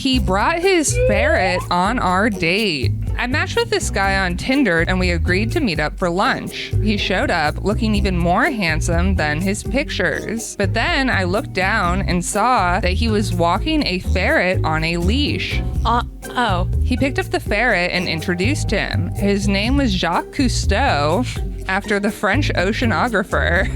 He brought his ferret on our date. I matched with this guy on Tinder and we agreed to meet up for lunch. He showed up looking even more handsome than his pictures. But then I looked down and saw that he was walking a ferret on a leash. Oh. He picked up the ferret and introduced him. His name was Jacques Cousteau, after the French oceanographer.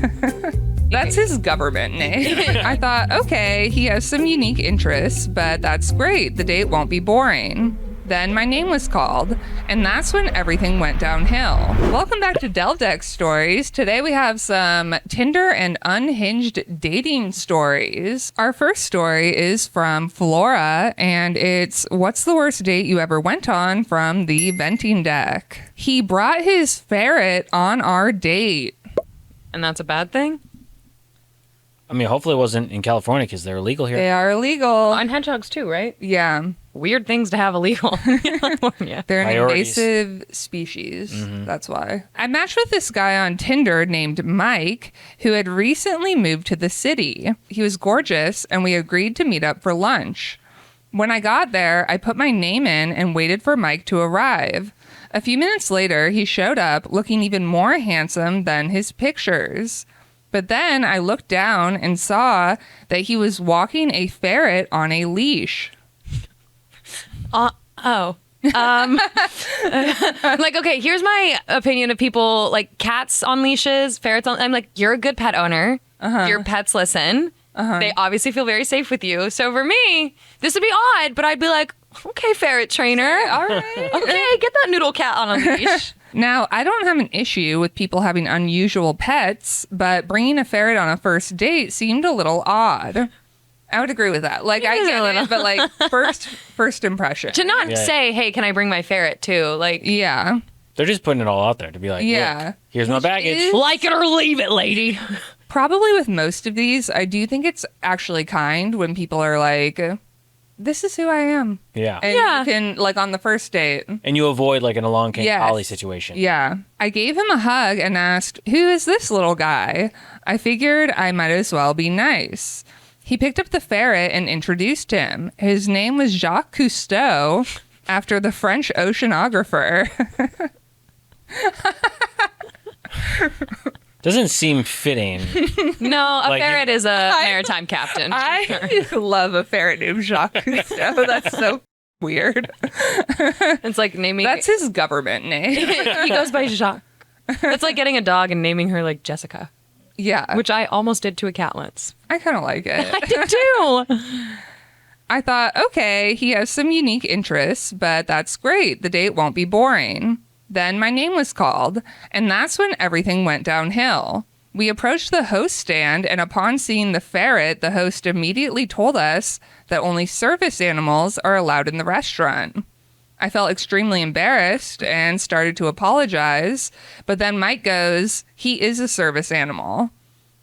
That's his government name. I thought, okay, he has some unique interests, but that's great. The date won't be boring. Then my name was called, and that's when everything went downhill. Welcome back to Delve Deck Stories. Today we have some Tinder and unhinged dating stories. Our first story is from Flora, and it's what's the worst date you ever went on from the venting deck. He brought his ferret on our date. And that's a bad thing? I mean, hopefully it wasn't in California because they're illegal here. They are illegal. And hedgehogs too, right? Yeah. Weird things to have illegal in California. They're an Priorities. invasive species. That's why. I matched with this guy on Tinder named Mike, who had recently moved to the city. He was gorgeous, and we agreed to meet up for lunch. When I got there, I put my name in and waited for Mike to arrive. A few minutes later, he showed up looking even more handsome than his pictures. But then I looked down and saw that he was walking a ferret on a leash. Like, okay, here's my opinion of people like cats on leashes, ferrets on. I'm like, you're a good pet owner. Your pets listen. They obviously feel very safe with you. So for me, this would be odd, but I'd be like, okay, ferret trainer. All right. Okay, get that noodle cat on a leash. Now, I don't have an issue with people having unusual pets, but bringing a ferret on a first date seemed a little odd. I would agree with that. Like, I get it, but like first impression. To not say, hey, can I bring my ferret too? Like, Yeah. They're just putting it all out there to be like, Yeah. look, here's my baggage. like it or leave it, lady. Probably with most of these, I do think it's actually kind when people are like, this is who I am. Yeah. And you can, like, on the first date. And you avoid like an along came Yes. Polly situation. Yeah. I gave him a hug and asked, who is this little guy? I figured I might as well be nice. He picked up the ferret and introduced him. His name was Jacques Cousteau, after the French oceanographer. Doesn't seem fitting. No, a Like, ferret is a maritime captain. I love a ferret named Jacques Cousteau. That's so weird. It's like naming. That's his government name. He goes by Jacques. It's like getting a dog and naming her like Jessica, Yeah. which I almost did to a cat once. I kind of like it. I did too. I thought, okay, he has some unique interests, but that's great. The date won't be boring. Then my name was called, and that's when everything went downhill. We approached the host stand, and upon seeing the ferret, the host immediately told us that only service animals are allowed in the restaurant. I felt extremely embarrassed and started to apologize, but then Mike goes, he is a service animal.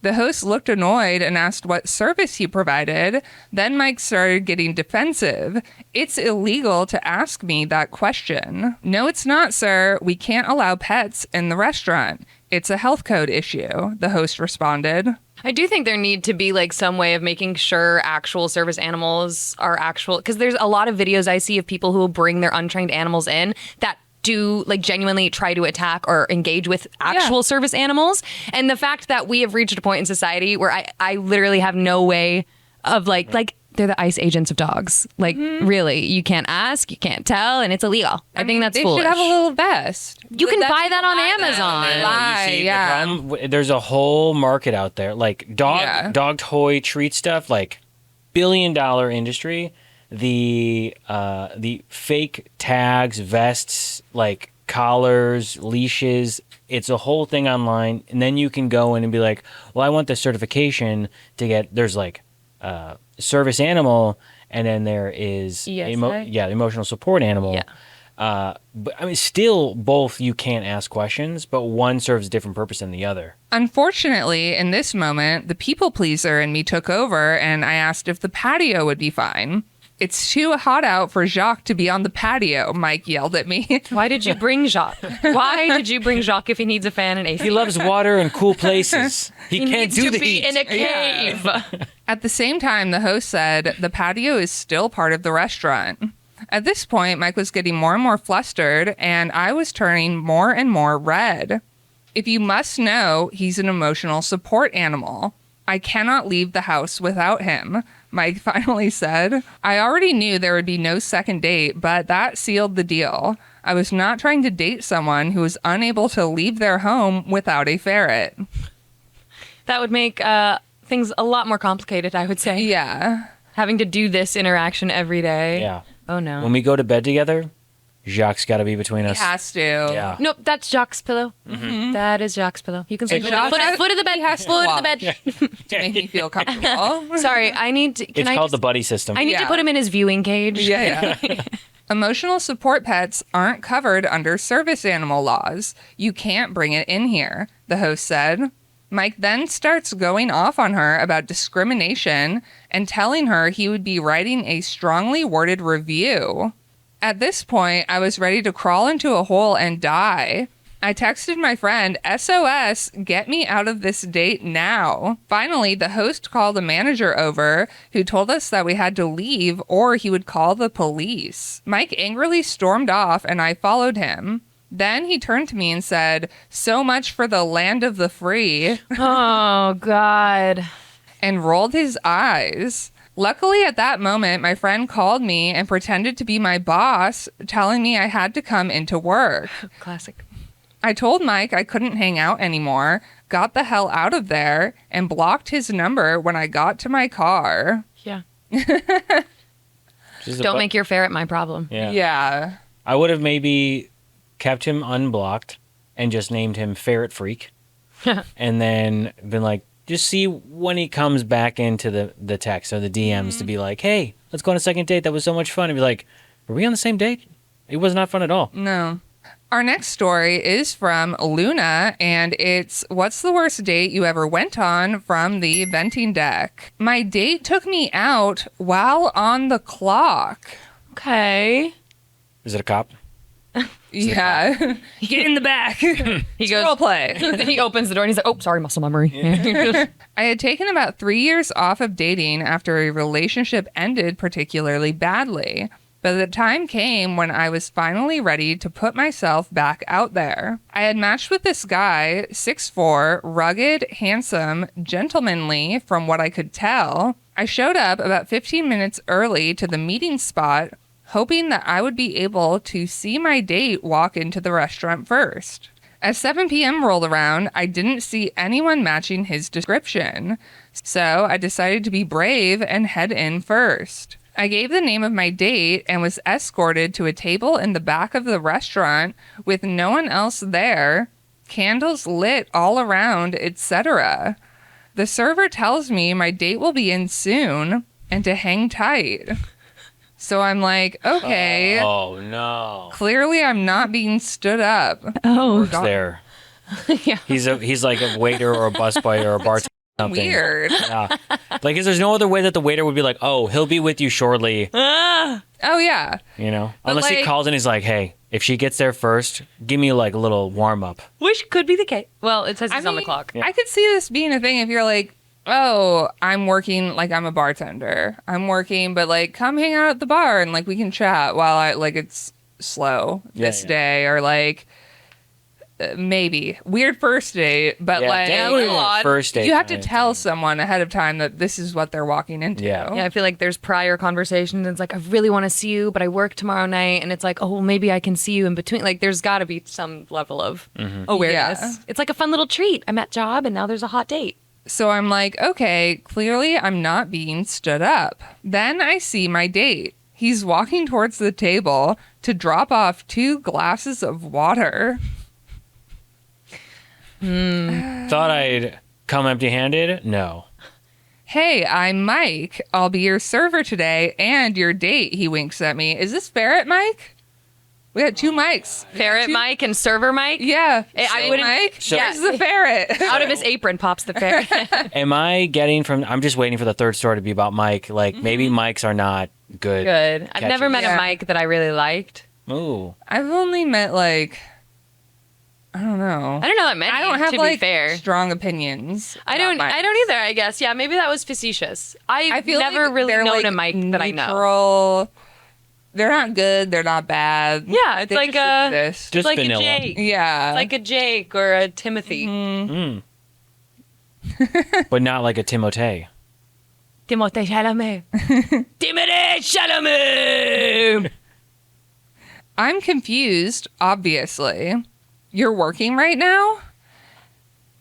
The host looked annoyed and asked what service he provided. Then Mike started getting defensive. It's illegal to ask me that question. No, it's not, sir. We can't allow pets in the restaurant. It's a health code issue, the host responded. I do think there need to be like some way of making sure actual service animals are actual, because there's a lot of videos I see of people who will bring their untrained animals in that do like genuinely try to attack or engage with actual service animals. And the fact that we have reached a point in society where I literally have no way of like they're the ICE agents of dogs. Like really, you can't ask, you can't tell, and it's illegal. I think that's they foolish. should have a little vest. You can buy that on Amazon. Lie, You see, yeah. the problem, there's a whole market out there, like dog toy treat stuff, like $1 billion industry. The fake tags, vests, like collars, leashes. It's a whole thing online, and then you can go in and be like, well, I want the certification to get. There's like service animal, and then there is the emotional support animal. Yeah. But I mean, still, both you can't ask questions, but one serves a different purpose than the other. Unfortunately, in this moment, the people pleaser in me took over, and I asked if the patio would be fine. It's too hot out for Jacques to be on the patio, Mike yelled at me. Why did you bring Jacques? Why did you bring Jacques if he needs a fan and AC? He loves water and cool places. He can't needs do to the be heat. in a cave. At the same time, the host said the patio is still part of the restaurant. At this point, Mike was getting more and more flustered, and I was turning more and more red. If you must know, he's an emotional support animal. I cannot leave the house without him, Mike finally said. I already knew there would be no second date, but that sealed the deal. I was not trying to date someone who was unable to leave their home without a ferret. That would make things a lot more complicated, I would say. Yeah. Having to do this interaction every day. Yeah. Oh, no. When we go to bed together, Jacques got to be between us. He has to. Yeah. Nope, that's Jacques' pillow. Mm-hmm. That is Jacques' pillow. You can sleep with Jacques has- foot of the bed. he has to Foot of walk. the bed. To make me feel comfortable. Sorry, I need to. It's called the buddy system. I need to put him in his viewing cage. Yeah. Emotional support pets aren't covered under service animal laws. You can't bring it in here, the host said. Mike then starts going off on her about discrimination and telling her he would be writing a strongly worded review. At this point, I was ready to crawl into a hole and die. I texted my friend, SOS, get me out of this date now. Finally, the host called a manager over who told us that we had to leave or he would call the police. Mike angrily stormed off and I followed him. Then he turned to me and said, so much for the land of the free, Oh, God. and rolled his eyes. Luckily, at that moment, my friend called me and pretended to be my boss, telling me I had to come into work. Classic. I told Mike I couldn't hang out anymore, got the hell out of there, and blocked his number when I got to my car. Yeah. Just a Don't bu- make your ferret my problem. Yeah. Yeah. I would have maybe kept him unblocked and just named him Ferret Freak. And then been like, just see when he comes back into the text or the DMs to be like, hey, let's go on a second date. That was so much fun. And be like, were we on the same date? It was not fun at all. No. Our next story is from Luna, and it's what's the worst date you ever went on from the venting deck? My date took me out while on the clock. Okay. Is it a cop? Yeah. Get in the back. He goes, Role play. he opens the door and he's like, oh, sorry, muscle memory. I had taken about 3 years off of dating after a relationship ended particularly badly. But the time came when I was finally ready to put myself back out there. I had matched with this guy, 6'4", rugged, handsome, gentlemanly from what I could tell. I showed up about 15 minutes early to the meeting spot, hoping that I would be able to see my date walk into the restaurant first. As 7 p.m. rolled around, I didn't see anyone matching his description. So I decided to be brave and head in first. I gave the name of my date and was escorted to a table in the back of the restaurant with no one else there, candles lit all around, etc. The server tells me my date will be in soon and to hang tight. So I'm like, okay, Oh, no. clearly I'm not being stood up. Oh. Works there. Yeah. He's like a waiter or a busboy or a bartender. Something. Weird. Yeah. Like, there's no other way that the waiter would be like, oh, he'll be with you shortly. Oh, yeah. You know? But, Unless he like- calls and he's like, hey, if she gets there first, give me like a little warm up. Which could be the case. Well, it says he's on the mean, clock. Yeah. I could see this being a thing if you're like, oh, I'm working, like I'm a bartender. I'm working, but like come hang out at the bar and like we can chat while I like it's slow this day or like maybe weird first date, but like definitely a lot. first date. you have to kind of tell thing. someone ahead of time that this is what they're walking into. Yeah. Yeah, I feel like there's prior conversations. And it's like, I really want to see you, but I work tomorrow night. And it's like, oh, well, maybe I can see you in between. Like, there's got to be some level of awareness. Yeah. It's like a fun little treat. I'm at job and now there's a hot date. So I'm like, okay, clearly I'm not being stood up. Then I see my date. He's walking towards the table to drop off 2 glasses of water. Thought I'd come empty handed? No. Hey, I'm Mike. I'll be your server today and your date, he winks at me. Is this Ferret Mike? We got 2 mics. Ferret Mike and server Mike. Yeah. I Same wouldn't- Mike. So- Where's the ferret? Out of his apron pops the ferret. Am I getting from, I'm just waiting for the third story to be about Mike. Like, maybe Mikes are not good. Good. I've never met Yeah. a Mike that I really liked. Ooh. I've only met like, I don't know. I don't know that many. I don't have to like be fair. strong opinions. I about don't. Mikes. I don't either. I guess. Yeah. Maybe that was facetious. I I've feel never like really they're, known like, a Mike that I know. neutral. They're not good. They're not bad. Yeah, it's They like just a- exist. Just like vanilla. a Jake. Yeah. Like a Jake or a Timothy. Mm. But not like a Timothée. Timothée Chalamet. Timothée Chalamet. I'm confused, obviously. You're working right now?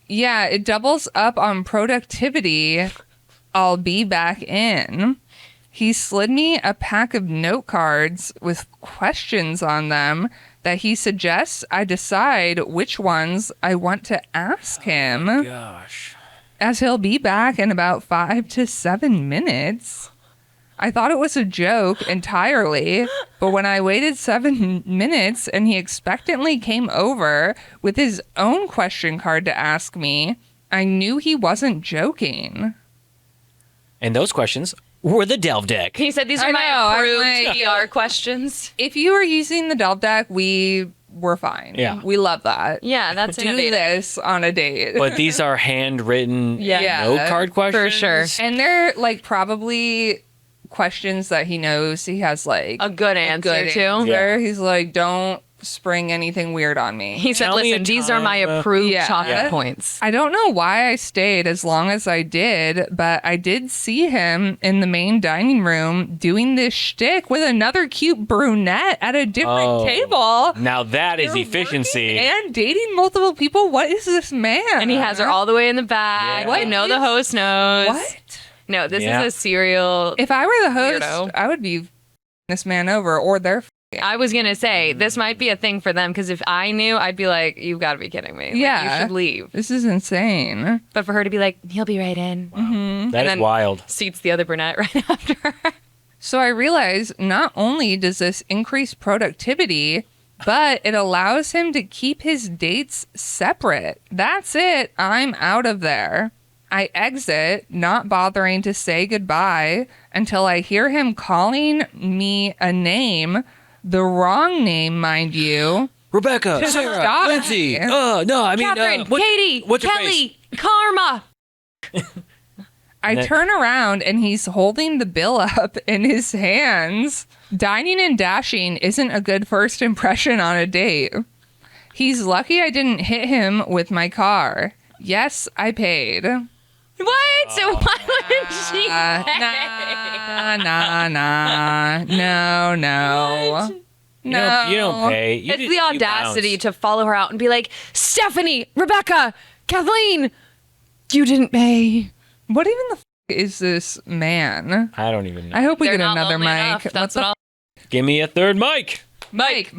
Yeah, it doubles up on productivity. I'll be back in. He slid me a pack of note cards with questions on them that he suggests I decide which ones I want to ask him, Gosh. as he'll be back in about 5 to 7 minutes. I thought it was a joke entirely, but when I waited 7 minutes and he expectantly came over with his own question card to ask me, I knew he wasn't joking. And those questions were the Delve deck. He said these are I know, my I'm approved like- PR questions. If you were using the Delve deck, we were fine. Yeah. We love that. Yeah, that's Do innovative. this on a date. But these are handwritten Yeah. note card questions. For sure. And they're like probably questions that he knows he has like A good answer to. answer. Yeah. He's like, don't spring anything weird on me. He said, Tell me a listen, these are my time, approved yeah. chocolate Yeah. points. I don't know why I stayed as long as I did, but I did see him in the main dining room doing this shtick with another cute brunette at a different Oh. table. Now that is They're efficiency. working and dating multiple people. What is this man? And he has her all the way in the back. Yeah. I know the host knows. What? No, this Yeah. is a serial. If I were the host, Weirdo. I would be this man over, or they're I was going to say, this might be a thing for them because if I knew, I'd be like, you've got to be kidding me. Like, Yeah. you should leave. This is insane. But for her to be like, he'll be right in. That is And then- wild. Seats the other brunette right after her. So I realized not only does this increase productivity, but it allows him to keep his dates separate. That's it. I'm out of there. I exit, not bothering to say goodbye until I hear him calling me a name, the wrong name, mind you. Rebecca, Sarah, Stop Lindsay. me. No, I mean, Catherine, what- Katie, what's your Kelly, Karma. I That- turn around and he's holding the bill up in his hands. Dining and dashing isn't a good first impression on a date. He's lucky I didn't hit him with my car. Yes, I paid. What? So why wouldn't she? Nah. No. You don't pay. You It's just- the you audacity bounce. to follow her out and be like, Stephanie, Rebecca, Kathleen, you didn't pay. What even the is this man? I don't even know. I hope we They're get not another lonely mic. enough. That's what I'll. Give me a third mic. Mike.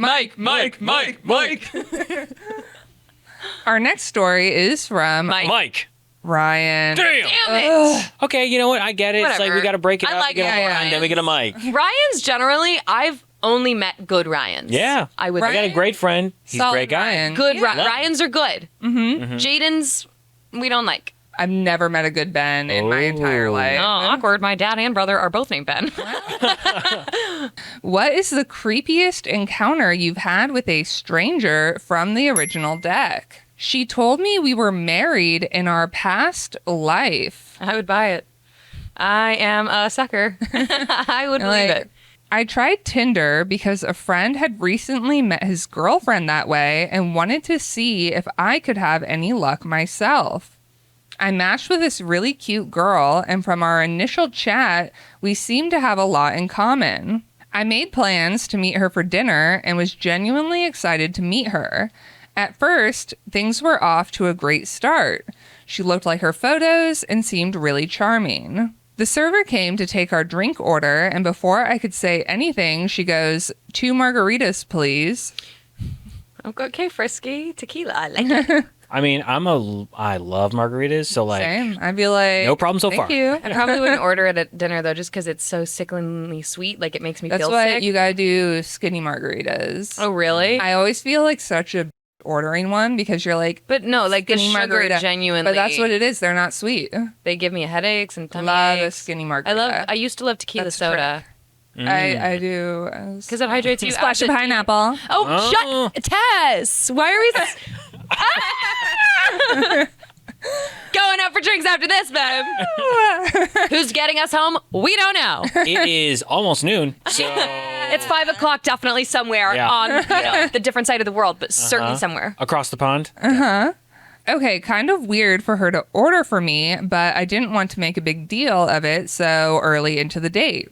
Our next story is from Mike. Mike. Ryan. Damn. Damn it. Okay, you know what? I get it. It's like Whatever. we got to break it I up. like we get a Ryan. Ryan, then we get a Mike. Ryan's generally, I've only met good Ryans. Yeah. I would I got a great friend. He's a Solid great guy. Ryan. Good Yeah. Ryans are good. Mm-hmm. Jaden's, we don't like. I've never met a good Ben in my entire Oh. life. Oh, awkward. My dad and brother are both named Ben. What is the creepiest encounter you've had with a stranger from the original deck? She told me we were married in our past life. I would buy it. I am a sucker. I would believe Like, it. I tried Tinder because a friend had recently met his girlfriend that way and wanted to see if I could have any luck myself. I matched with this really cute girl, and from our initial chat, we seemed to have a lot in common. I made plans to meet her for dinner and was genuinely excited to meet her. At first, things were off to a great start. She looked like her photos and seemed really charming. The server came to take our drink order, and before I could say anything, she goes, 2 margaritas, please. Okay, frisky. Tequila. I like it. I mean, I love margaritas, so like, Same. I'd be like, no problem so thank far. you. I probably wouldn't order it at dinner, though, just because it's so sickeningly sweet. Like, it makes me That's feel why sick. you gotta do skinny margaritas. Oh, really? I always feel like such a ordering one because you're like, But no, like the skinny sugar margarita. genuinely. But that's what it is. They're not sweet. They give me headaches and tummy Love a aches. skinny margarita. I used to love tequila That's soda. I do. Because it hydrates you. Splash of pineapple. Oh, shut, Tess. Why are we going out for drinks after this, babe? Who's getting us home? We don't know. It is almost noon, so It's 5 o'clock, definitely somewhere on the different side of the world, but certainly somewhere. across the pond. Okay, kind of weird for her to order for me, but I didn't want to make a big deal of it so early into the date.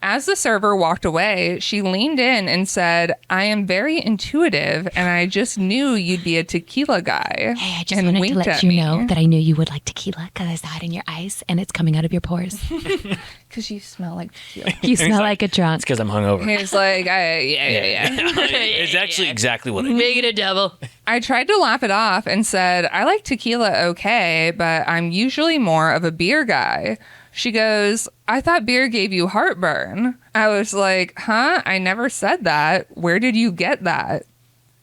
As the server walked away, she leaned in and said, I am very intuitive, and I just knew you'd be a tequila guy. Hey, I just and wanted to winked let at you me. know that I knew you would like tequila because I saw it in your eyes and it's coming out of your pores. Because you smell like tequila. You smell like a drunk. It's because I'm hungover. He's like, yeah. It's actually exactly what I Make it a devil. I tried to laugh it off and said, I like tequila okay, but I'm usually more of a beer guy. She goes, I thought beer gave you heartburn. I was like, huh? I never said that. Where did you get that?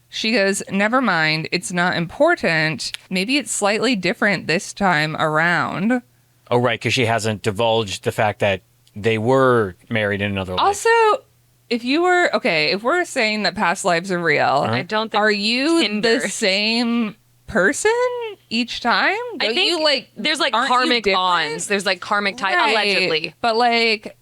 She goes, never mind. It's not important. Maybe it's slightly different this time around. Oh, right, because she hasn't divulged the fact that they were married in another life. Also, if we're saying that past lives are real, I don't think are you Tinder. the same person each time? I Don't think you, there's like aren't you karmic different? bonds. There's like karmic ties, Right. allegedly. But like,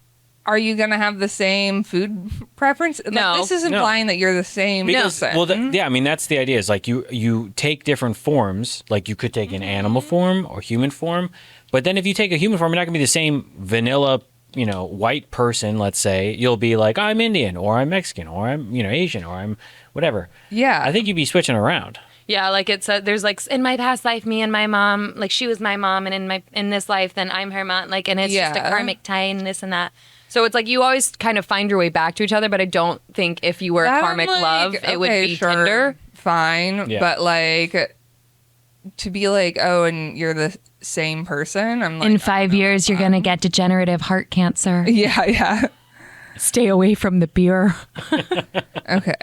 are you gonna have the same food preference? Like, No. this is implying that you're the same person. Well, I mean, that's the idea. Is like you take different forms. Like you could take an animal form or human form, but then if you take a human form, you're not gonna be the same vanilla, white person. Let's say you'll be like, I'm Indian, or I'm Mexican, or I'm Asian, or I'm whatever. Yeah. I think you'd be switching around. Yeah, like it's there's like in my past life, me and my mom, like she was my mom, and in this life, then I'm her mom. Like, and it's just a Yeah. karmic tie and this and that. So it's like you always kind of find your way back to each other. But I don't think if you were a That I'm karmic like, love, it would okay, be sure, Tinder. Fine, Yeah. but like to be like, oh, and you're the same person. I'm like, In 5 years, you're going to get degenerative heart cancer. yeah. Stay away from the beer. Okay.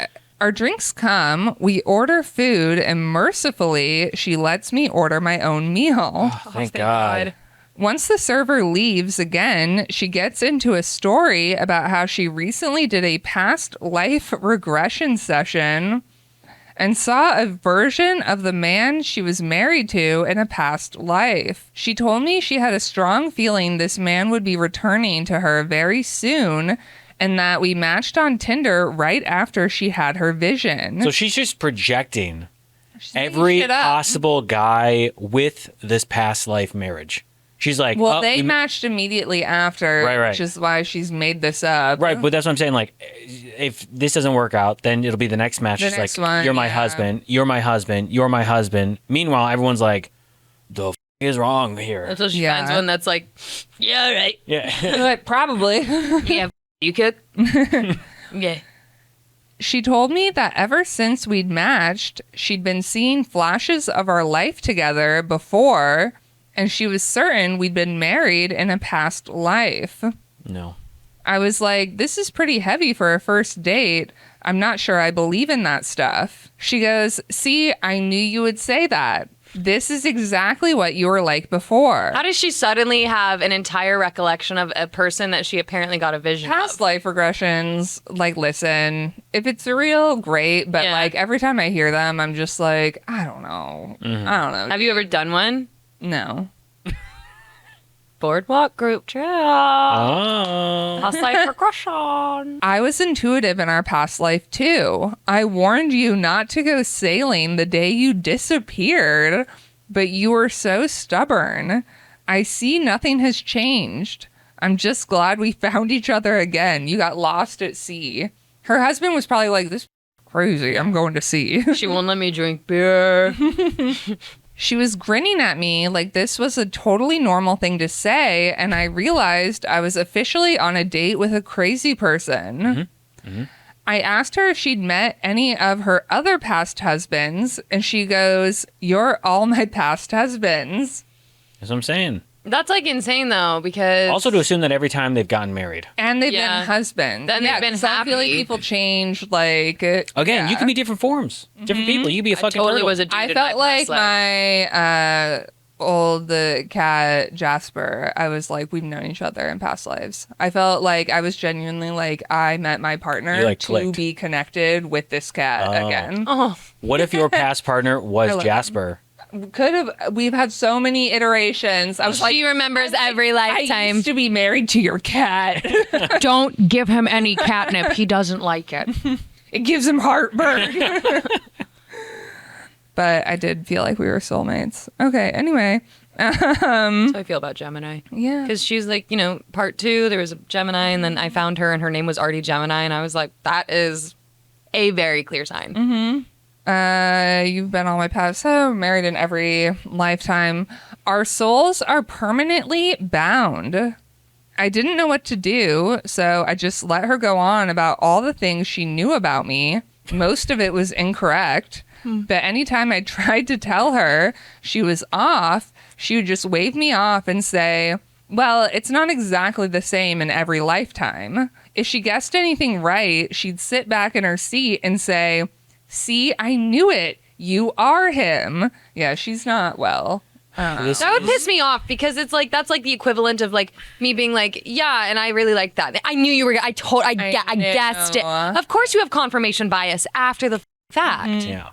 Our drinks come, we order food, and mercifully, she lets me order my own meal. Thank God. Once the server leaves again, she gets into a story about how she recently did a past life regression session and saw a version of the man she was married to in a past life. She told me she had a strong feeling this man would be returning to her very soon, and that we matched on Tinder right after she had her vision. So she's just projecting She's making every shit up. possible guy with this past life marriage. She's like, Well, oh, they matched immediately after, Right. which is why she's made this up. right, but that's what I'm saying. Like, if this doesn't work out, then it'll be the next match. The She's next like, one, you're my yeah. husband. You're my husband. You're my husband. Meanwhile, everyone's like, the is wrong here. Until she Yeah. finds one that's like, yeah, all right. Yeah. But probably. Yeah, you cook. Yeah. She told me that ever since we'd matched, she'd been seeing flashes of our life together before, and she was certain we'd been married in a past life. No. I was like, this is pretty heavy for a first date. I'm not sure I believe in that stuff. She goes, see, I knew you would say that. This is exactly what you were like before. How does she suddenly have an entire recollection of a person that she apparently got a vision Past of? life regressions, like, listen, if it's real, great. But, Yeah. like, every time I hear them, I'm just like, I don't know. I don't know. Have you ever done one? No. Boardwalk group trip. Oh. Past life regression. I was intuitive in our past life, too. I warned you not to go sailing the day you disappeared, but you were so stubborn. I see nothing has changed. I'm just glad we found each other again. You got lost at sea. Her husband was probably like, this crazy. I'm going to sea. She won't let me drink beer. She was grinning at me like this was a totally normal thing to say, and I realized I was officially on a date with a crazy person. I asked her if she'd met any of her other past husbands, and she goes, "You're all my past husbands." That's what I'm saying. That's like insane though, because Also to assume that every time they've gotten married. And they've Yeah. been husbands. Then they've been 'cause I feel like happy. people change, like... Again, you yeah. can be different forms. Different people. You can be a fucking totally turtle. was a dude I in felt my like past life. my the cat Jasper, I was like, we've known each other in past lives. I felt like I was genuinely like, I met my partner You, like, to clicked. be connected with this cat again. Oh, What if your past partner was love Jasper? Could have. We've had so many iterations. I was like, she remembers every I lifetime. used to be married to your cat. Don't give him any catnip. He doesn't like it. It gives him heartburn. But I did feel like we were soulmates. Okay, anyway. That's how I feel about Gemini. Yeah. Because she's like, part 2, there was a Gemini, and then I found her, and her name was already Gemini, and I was like, that is a very clear sign. You've been on my path, so married in every lifetime. Our souls are permanently bound. I didn't know what to do, so I just let her go on about all the things she knew about me. Most of it was incorrect. But anytime I tried to tell her she was off, she would just wave me off and say, well, it's not exactly the same in every lifetime. If she guessed anything right, she'd sit back in her seat and say, see, I knew it. You are him. Yeah, she's not well. That would piss me off because it's like that's like the equivalent of like me being like, yeah, and I really like that. I knew you were. I guessed it. Of course, you have confirmation bias after the fact. Yeah.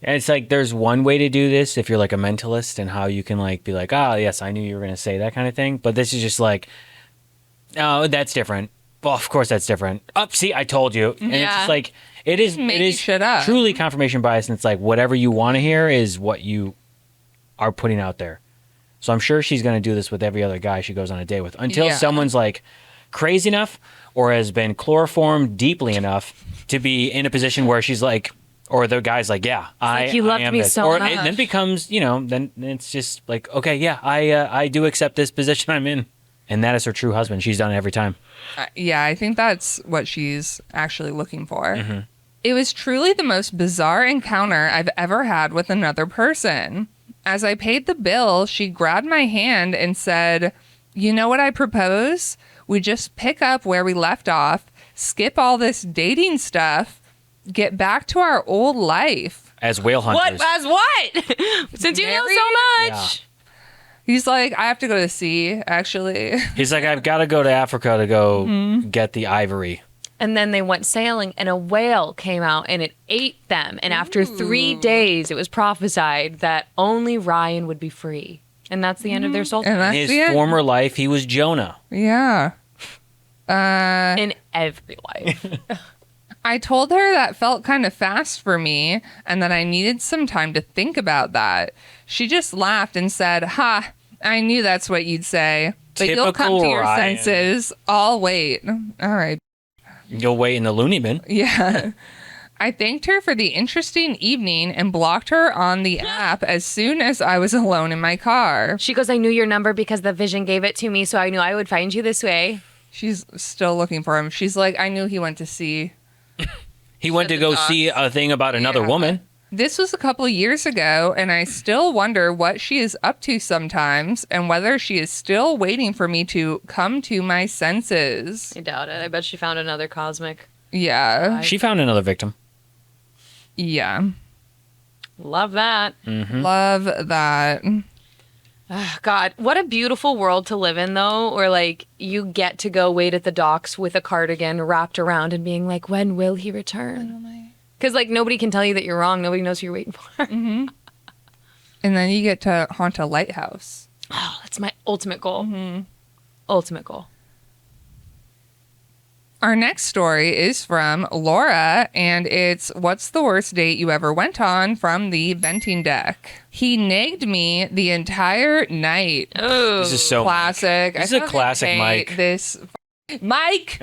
And it's like there's one way to do this if you're like a mentalist and how you can like be like, oh, yes, I knew you were going to say that kind of thing. But this is just like, oh, that's different. Well, of course that's different. Oh, see, I told you. And it's just like, it is shit up. truly confirmation bias. And it's like whatever you want to hear is what you are putting out there. So I'm sure she's going to do this with every other guy she goes on a date with until someone's like crazy enough or has been chloroformed deeply enough to be in a position where she's like, or the guy's like, yeah, you loved am me this. so or much. it then becomes, then it's just like, okay, yeah, I do accept this position I'm in. And that is her true husband. She's done it every time. Yeah, I think that's what she's actually looking for. It was truly the most bizarre encounter I've ever had with another person. As I paid the bill, she grabbed my hand and said, you know what I propose? We just pick up where we left off, skip all this dating stuff, get back to our old life. As whale hunters. What? Since you know so much. He's like, I have to go to sea, actually. He's like, I've got to go to Africa to go get the ivory. And then they went sailing, and a whale came out, and it ate them. And after 3 days, it was prophesied that only Ryan would be free. And that's the end of their soul. And that's In the his end. former life, he was Jonah. Yeah. In every life. I told her that felt kind of fast for me and that I needed some time to think about that. She just laughed and said, ha, I knew that's what you'd say. But you'll come to your Ryan. senses. I'll wait. All right. You'll wait in the loony bin. Yeah. I thanked her for the interesting evening and blocked her on the app as soon as I was alone in my car. She goes, I knew your number because the vision gave it to me, so I knew I would find you this way. She's still looking for him. She's like, I knew he went to sea. He went to go see a thing about another woman. This was a couple of years ago, and I still wonder what she is up to sometimes and whether she is still waiting for me to come to my senses. I doubt it. I bet she found another cosmic. Yeah. She found another victim. Yeah. Love that. Love that. God, what a beautiful world to live in, though, where, like, you get to go wait at the docks with a cardigan wrapped around and being like, when will he return? Because, like, nobody can tell you that you're wrong. Nobody knows who you're waiting for. And then you get to haunt a lighthouse. Oh, that's my ultimate goal. Ultimate goal. Our next story is from Laura, and it's what's the worst date you ever went on from the venting deck. He nagged me the entire night. Oh, This is so Classic. This is a fucking classic hate Mike. This Mike.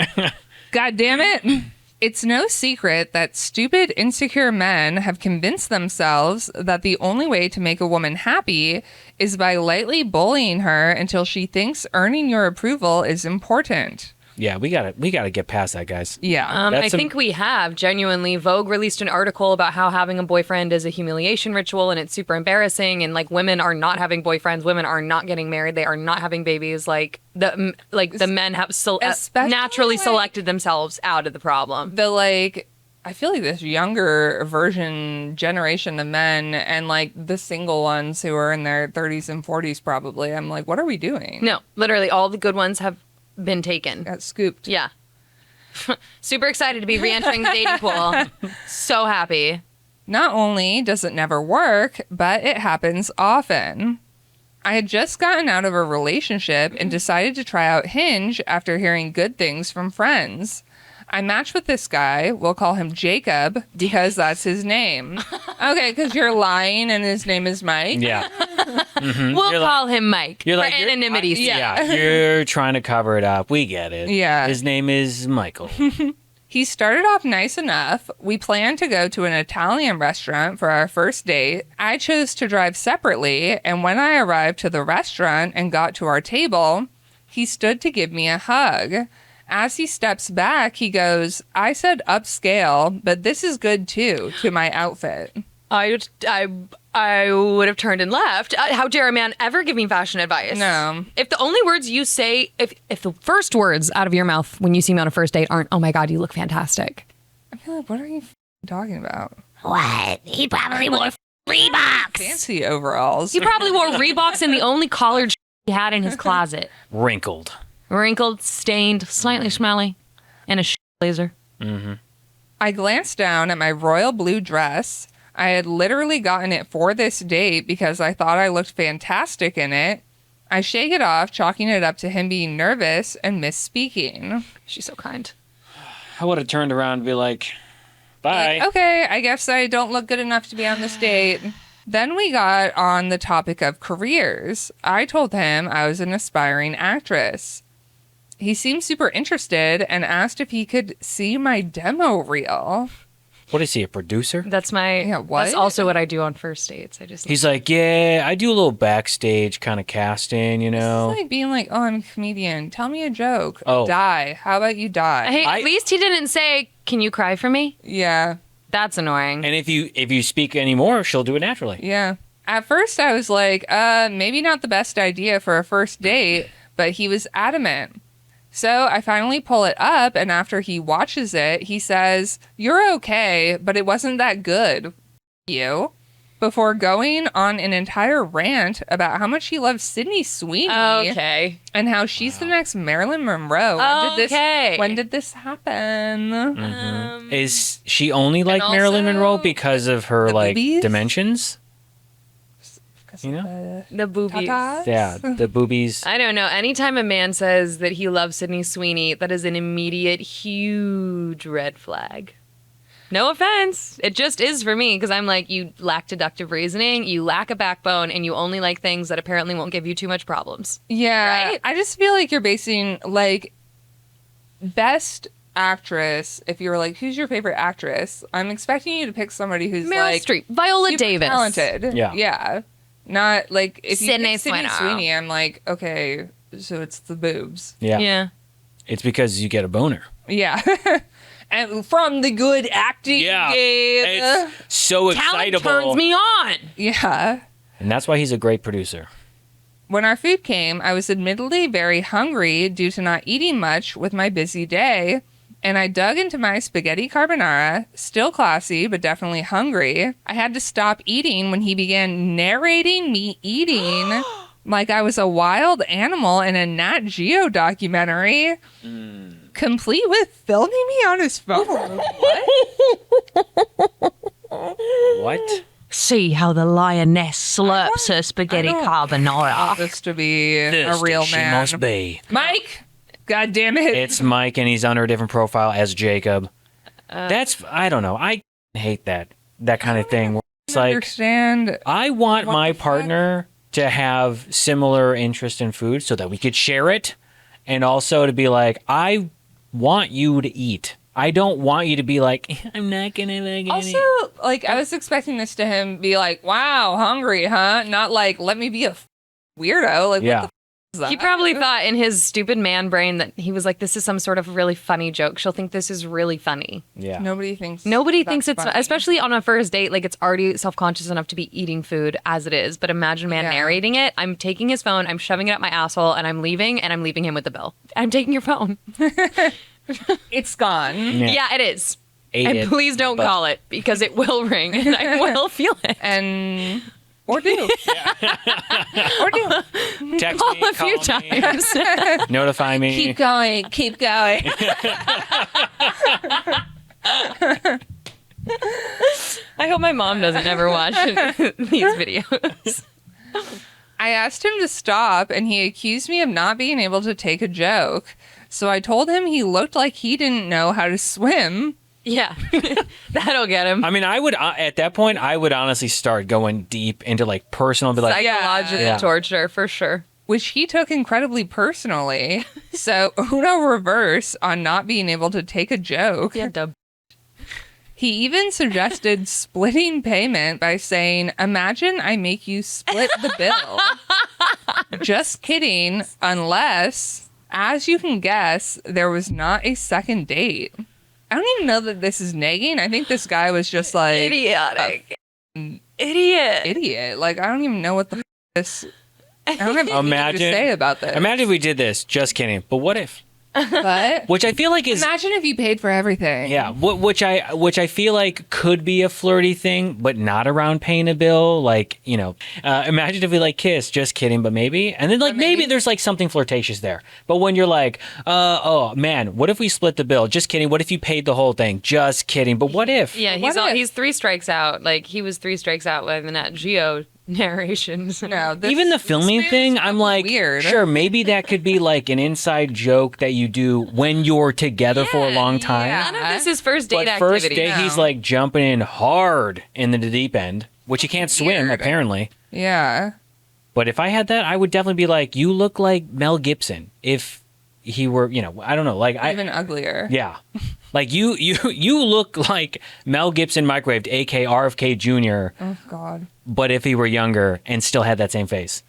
God damn it. It's no secret that stupid, insecure men have convinced themselves that the only way to make a woman happy is by lightly bullying her until she thinks earning your approval is important. Yeah, we gotta get past that, guys. Yeah. That's I think we have, genuinely. Vogue released an article about how having a boyfriend is a humiliation ritual and it's super embarrassing, and like women are not having boyfriends, women are not getting married, they are not having babies. Like the men have Especially, naturally like, selected themselves out of the problem. The like I feel like this younger generation of men and like the single ones who are in their 30s and 40s probably. I'm like, what are we doing? No, literally all the good ones have been taken. Got scooped. Yeah. Super excited to be re-entering the dating pool. So happy. Not only does it never work, but it happens often. I had just gotten out of a relationship and decided to try out Hinge after hearing good things from friends. I matched with this guy. We'll call him Jacob because that's his name. Okay, because you're lying and his name is Mike. Yeah. We'll call him Mike for anonymity's sake. Yeah, you're trying to cover it up. We get it. Yeah. His name is Michael. He started off nice enough. We planned to go to an Italian restaurant for our first date. I chose to drive separately, and when I arrived to the restaurant and got to our table, he stood to give me a hug. As he steps back, he goes, I said upscale, but this is good too, to my outfit. I would have turned and left. How dare a man ever give me fashion advice? No. If the only words you say, if the first words out of your mouth when you see me on a first date aren't, oh my God, you look fantastic. I feel like, what are you talking about? What? He probably wore Reeboks. Fancy overalls. He probably wore Reeboks and the only collared he had in his closet. Wrinkled. Wrinkled, stained, slightly smelly, and a blazer. Mm-hmm. I glanced down at my royal blue dress. I had literally gotten it for this date because I thought I looked fantastic in it. I shake it off, chalking it up to him being nervous and misspeaking. She's so kind. I would have turned around and be like, bye. Like, okay, I guess I don't look good enough to be on this date. Then we got on the topic of careers. I told him I was an aspiring actress. He seemed super interested and asked if he could see my demo reel. What is he, a producer? That's what? That's also what I do on first dates. He's like, yeah, I do a little backstage kind of casting, you know? It's like being like, oh, I'm a comedian. Tell me a joke. Oh. Die. How about you die? Hey, at least he didn't say, can you cry for me? Yeah. That's annoying. And if you speak anymore, she'll do it naturally. Yeah. At first I was like, maybe not the best idea for a first date, but he was adamant. So I finally pull it up, and after he watches it, he says, you're okay, but it wasn't that good. You. Before going on an entire rant about how much he loves Sydney Sweeney. Okay. And how she's the next Marilyn Monroe. When did this happen? Mm-hmm. Is she only like Marilyn Monroe because of her like boobies? dimensions? You know? The boobies. Tatas? Yeah, the boobies. I don't know. Anytime a man says that he loves Sydney Sweeney, that is an immediate, huge red flag. No offense. It just is for me because I'm like, you lack deductive reasoning, you lack a backbone, and you only like things that apparently won't give you too much problems. Yeah. Right? I just feel like you're basing, like, best actress. If you were like, who's your favorite actress? I'm expecting you to pick somebody who's Meryl like Streep, Viola super Davis. talented. Yeah. Yeah. Not like if you Sydney pick Sydney Sweeney. Sweeney, I'm like, okay, so it's the boobs. Yeah. Yeah. It's because you get a boner. Yeah. And from the good acting Yeah. game. It's so Talent excitable. turns me on. Yeah. And that's why he's a great producer. When our food came, I was admittedly very hungry due to not eating much with my busy day, and I dug into my spaghetti carbonara, still classy, but definitely hungry. I had to stop eating when he began narrating me eating like I was a wild animal in a Nat Geo documentary, complete with filming me on his phone. What? See how the lioness slurps her spaghetti I don't carbonara. want this to be a real she man. must be. Mike! God damn it. It's Mike, and he's under a different profile as Jacob. That's, I don't know. I hate that kind of thing. Where it's like, understand. I want What my the fuck? partner to have similar interest in food so that we could share it, and also to be like, I want you to eat. I don't want you to be like, I'm not gonna like Also, like, I was expecting this to him be like, wow, hungry, huh? Not like, let me be a weirdo. Like, Yeah. what the is that? He probably thought in his stupid man brain that he was like, this is some sort of really funny joke. She'll think this is really funny. Yeah. Nobody thinks Thinks it's funny. especially on a first date, like it's already self-conscious enough to be eating food as it is. But imagine a man Yeah. narrating it. I'm taking his phone, I'm shoving it up my asshole, and I'm leaving him with the bill. I'm taking your phone. It's gone. Yeah. Yeah, it is. ate And it. please don't but- call it because it will ring and I will feel it. And or do. Or do. Text Call me, a few call me, times. notify me. Keep going. Keep going. I hope my mom doesn't ever watch these videos. I asked him to stop, and he accused me of not being able to take a joke. So I told him he looked like he didn't know how to swim. Yeah, that'll get him. I mean, I would at that point, I would honestly start going deep into like personal, be like, Psychological Yeah. torture for sure. Which he took incredibly personally. So Uno reverse on not being able to take a joke. Yeah, dub. He even suggested splitting payment by saying, imagine I make you split the bill. Just kidding, unless, as you can guess, there was not a second date. I don't even know that this is nagging. I think this guy was just like Idiotic. Idiot. Idiot. Like, I don't even know what the this. I don't have anything to say about this. Imagine if we did this. Just kidding. But what if? But Which I feel like is imagine if you paid for everything. yeah. Which I feel like could be a flirty thing, but not around paying a bill. Like imagine if we like kiss. Just kidding. But maybe. And then like maybe there's like something flirtatious there. But when you're like, oh man, what if we split the bill? Just kidding. What if you paid the whole thing? Just kidding. But what if? Yeah, he's 3 strikes out. Like he was 3 strikes out with the Nat Geo narrations. No, this, Even the filming this thing, man's I'm like, weird. sure, maybe that could be like an inside joke that you do when you're together for a long time. yeah. None of this is first date But first activity. date, he's No. like jumping in hard in the deep end, which he can't swim Weird. apparently. Yeah. But if I had that, I would definitely be like, you look like Mel Gibson if he were, I don't know, like Even uglier. yeah, like you look like Mel Gibson microwaved, aka RFK Jr. Oh God. But if he were younger and still had that same face,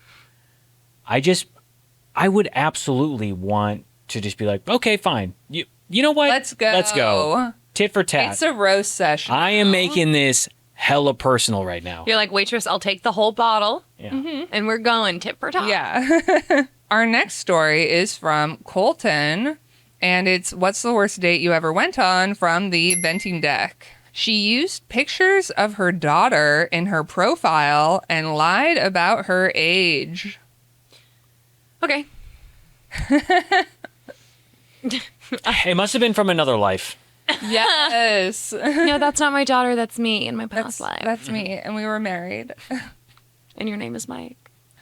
I would absolutely want to just be like, okay, fine. You know what? Let's go. Let's go. Tit for tat. It's a roast session. I am making this hella personal right now. You're like, waitress, I'll take the whole bottle. Yeah. And we're going tip for top. Yeah. Our next story is from Colton, and it's what's the worst date you ever went on from the venting deck. She used pictures of her daughter in her profile and lied about her age. Okay. It must have been from another life. Yes. No, that's not my daughter. That's me in my past life. That's me, and we were married. And your name is Mike.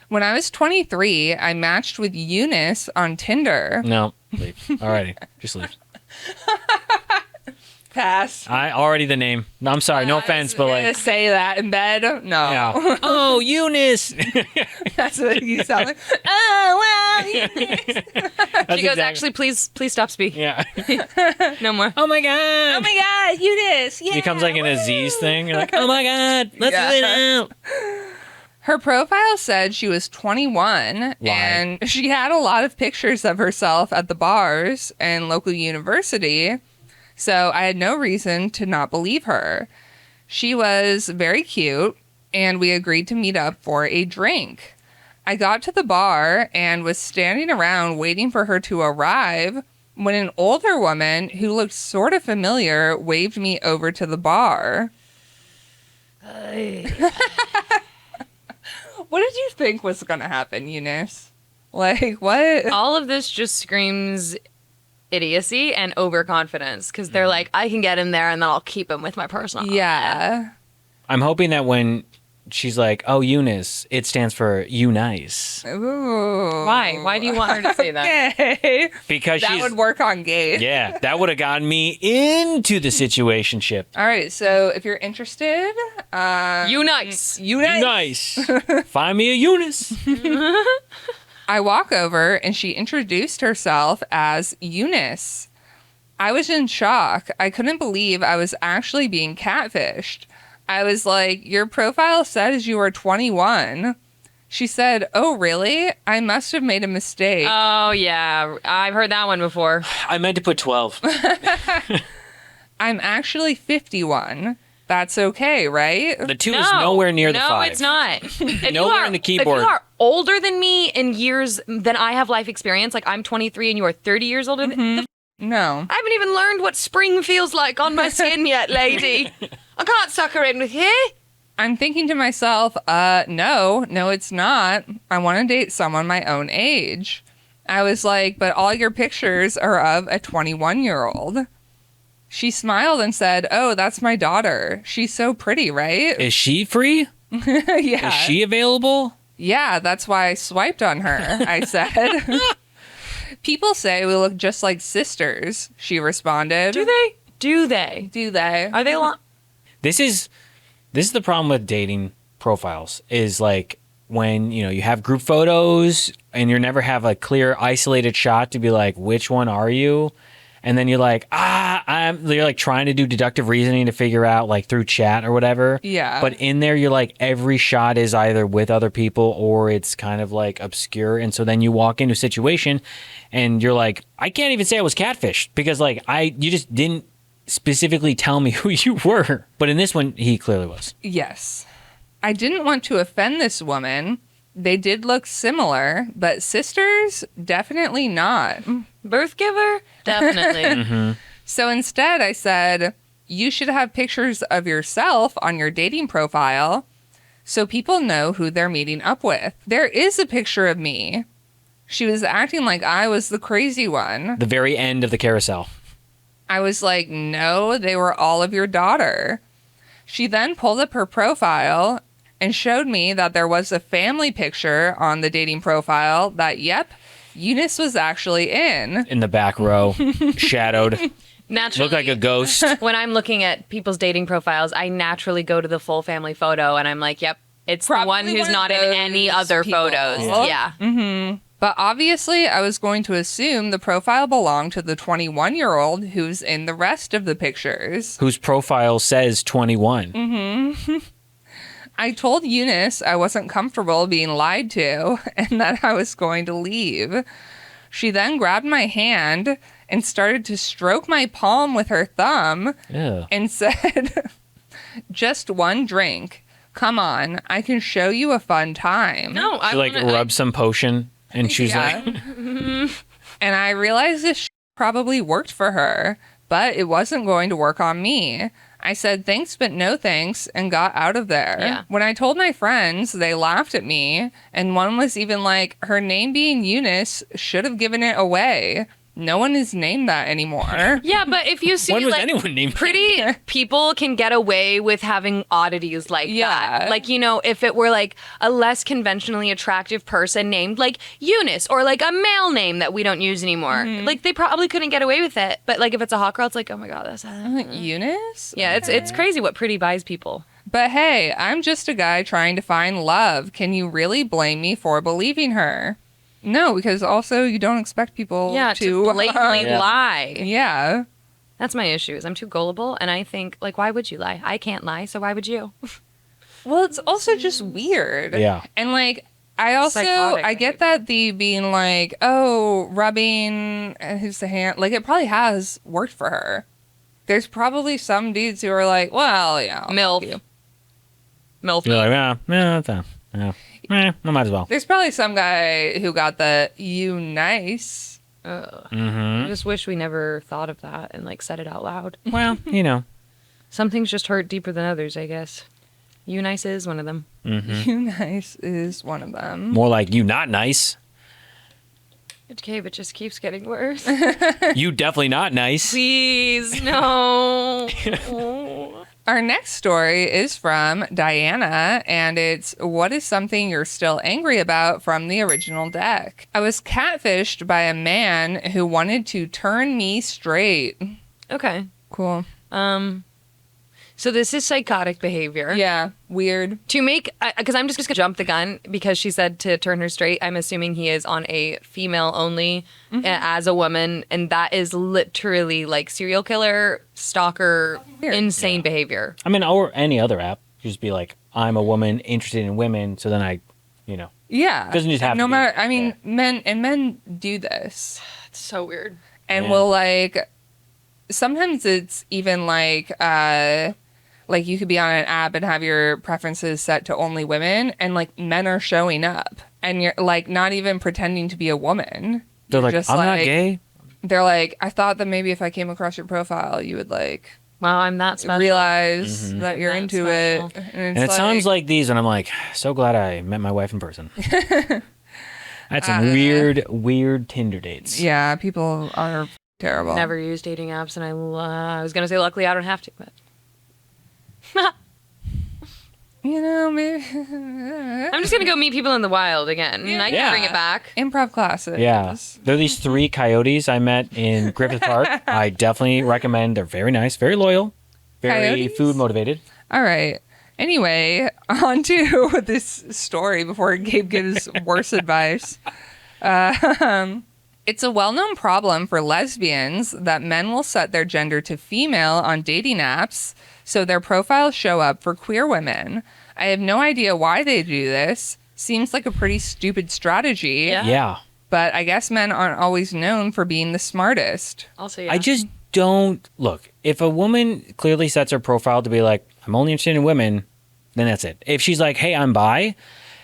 When I was 23, I matched with Eunice on Tinder. No, leave. Alrighty, just leave. Pass. I already the name. No, I'm sorry. No offense, but Gonna like, say that in bed? No. yeah. Oh, Eunice. That's what you sound like. Oh, well, Eunice. She goes, exactly- actually, please stop speaking. Yeah. No more. Oh my god. Oh my God, Eunice. Yeah. It becomes like an Aziz thing. You're like, oh my god, let's Yeah. do it out. Her profile said she was 21 and she had a lot of pictures of herself at the bars and local university. So I had no reason to not believe her. She was very cute and we agreed to meet up for a drink. I got to the bar and was standing around waiting for her to arrive when an older woman who looked sort of familiar waved me over to the bar. What did you think was going to happen, Eunice? Like, what? All of this just screams idiocy and overconfidence because they're like, I can get him there and then I'll keep him with my personal. Yeah. I'm hoping that when she's like, oh, Eunice, it stands for you nice. Ooh. Why? Why do you want her to say that? Okay. Because That she's would work on gays. yeah, that would have gotten me into the situationship. All right. So if you're interested, You nice. Nice. Find me a Eunice. I walk over and she introduced herself as Eunice. I was in shock. I couldn't believe I was actually being catfished. I was like, your profile says you are 21. She said, oh, really? I must have made a mistake. Oh, yeah. I've heard that one before. I meant to put 12. I'm actually 51. That's okay, right? The 2 is nowhere near the 5. No, it's not. If Nowhere in the keyboard. If you are older than me in years than I have life experience, like I'm 23 and you are 30 years older, the No. I haven't even learned what spring feels like on my skin yet, lady. I can't sucker in with you. I'm thinking to myself, no, it's not. I want to date someone my own age. I was like, but all your pictures are of a 21-year-old. She smiled and said, oh, that's my daughter. She's so pretty, right? Is she free? Yeah. Is she available? Yeah, that's why I swiped on her, I said. People say we look just like sisters, she responded. Do they? Do they? Do they? Are they long? This is the problem with dating profiles is like when, you have group photos and you never have a clear isolated shot to be like, which one are you? And then you're like, you're like trying to do deductive reasoning to figure out like through chat or whatever. Yeah. But in there, you're like, every shot is either with other people or it's kind of like obscure. And so then you walk into a situation and you're like, I can't even say I was catfished because like you just didn't specifically tell me who you were. But in this one, he clearly was. Yes. I didn't want to offend this woman. They did look similar, but sisters, definitely not. Birth giver? Definitely. So instead, I said, you should have pictures of yourself on your dating profile so people know who they're meeting up with. There is a picture of me. She was acting like I was the crazy one. The very end of the carousel. I was like, no, they were all of your daughter. She then pulled up her profile and showed me that there was a family picture on the dating profile that, yep, Eunice was actually in. In the back row, shadowed. Naturally. Looked like a ghost. When I'm looking at people's dating profiles, I naturally go to the full family photo and I'm like, yep, it's Probably the one who's one of not in any those other people. photos. Yeah. But obviously, I was going to assume the profile belonged to the 21-year-old who's in the rest of the pictures. Whose profile says 21. I told Eunice I wasn't comfortable being lied to and that I was going to leave. She then grabbed my hand and started to stroke my palm with her thumb Ew. and said, just one drink. Come on, I can show you a fun time. No, I She like wanna- rubbed some potion and she was Yeah. like, And I realized this probably worked for her, but it wasn't going to work on me. I said thanks, but no thanks, and got out of there. Yeah. When I told my friends, they laughed at me, and one was even like, her name being Eunice should have given it away. No one is named that anymore. Yeah, but if you see, when was like, anyone named? pretty people can get away with having oddities like Yeah. that. Like, if it were like a less conventionally attractive person named like Eunice or like a male name that we don't use anymore, like they probably couldn't get away with it. But like if it's a hot girl, it's like, oh my God, that's Eunice? yeah, it's crazy what pretty buys people. But hey, I'm just a guy trying to find love. Can you really blame me for believing her? No, because also you don't expect people Yeah, to blatantly Yeah. lie. Yeah. That's my issue. Is I'm too gullible, and I think like, why would you lie? I can't lie, so why would you? Well, it's also just weird. Yeah. And like, I also, Psychotic, I get that the being like, oh, rubbing his hand, like it probably has worked for her. There's probably some dudes who are like, well, yeah. I'll Milf. fuck you. Milf. You're like, I might as well. There's probably some guy who got the you nice. I just wish we never thought of that and like said it out loud. Well, Some things just hurt deeper than others, I guess. You nice is one of them. You nice is one of them. more like you not nice. Okay, but just keeps getting worse. You definitely not nice. Please, no. Our next story is from Diana, and it's what is something you're still angry about from the original deck. I was catfished by a man who wanted to turn me straight. Okay. Cool. So this is psychotic behavior. Yeah, weird. To make, because I'm just gonna jump the gun because she said to turn her straight. I'm assuming he is on a female only as a woman, and that is literally like serial killer, stalker, Weird. insane behavior. I mean, or any other app. You just be like, I'm a woman interested in women, so then I, Yeah. Doesn't just have no to be. matter. I mean, Yeah. men do this, It's so weird. and Yeah. will like. Sometimes it's even like you could be on an app and have your preferences set to only women, and like men are showing up, and you're like not even pretending to be a woman. They're You're like, just I'm not gay. they're like, I thought that maybe if I came across your profile, you would like Wow, I'm that special. realize that you're That into special. it. And it sounds like these, and I'm like, so glad I met my wife in person. I had some weird Tinder dates. yeah, people are terrible. Never used dating apps, and I was gonna say luckily I don't have to, but You know, maybe I'm just gonna go meet people in the wild again. I can bring it back. improv classes. Yeah. There are these 3 coyotes I met in Griffith Park. I definitely recommend. They're very nice, very loyal, very Coyotes? food motivated. All right. Anyway, on to this story before Gabe gives worse advice. It's a well-known problem for lesbians that men will set their gender to female on dating apps, so their profiles show up for queer women. I have no idea why they do this. Seems like a pretty stupid strategy. Yeah. But I guess men aren't always known for being the smartest. Also, yeah. I just don't look. If a woman clearly sets her profile to be like, I'm only interested in women, then that's it. If she's like, hey, I'm bi,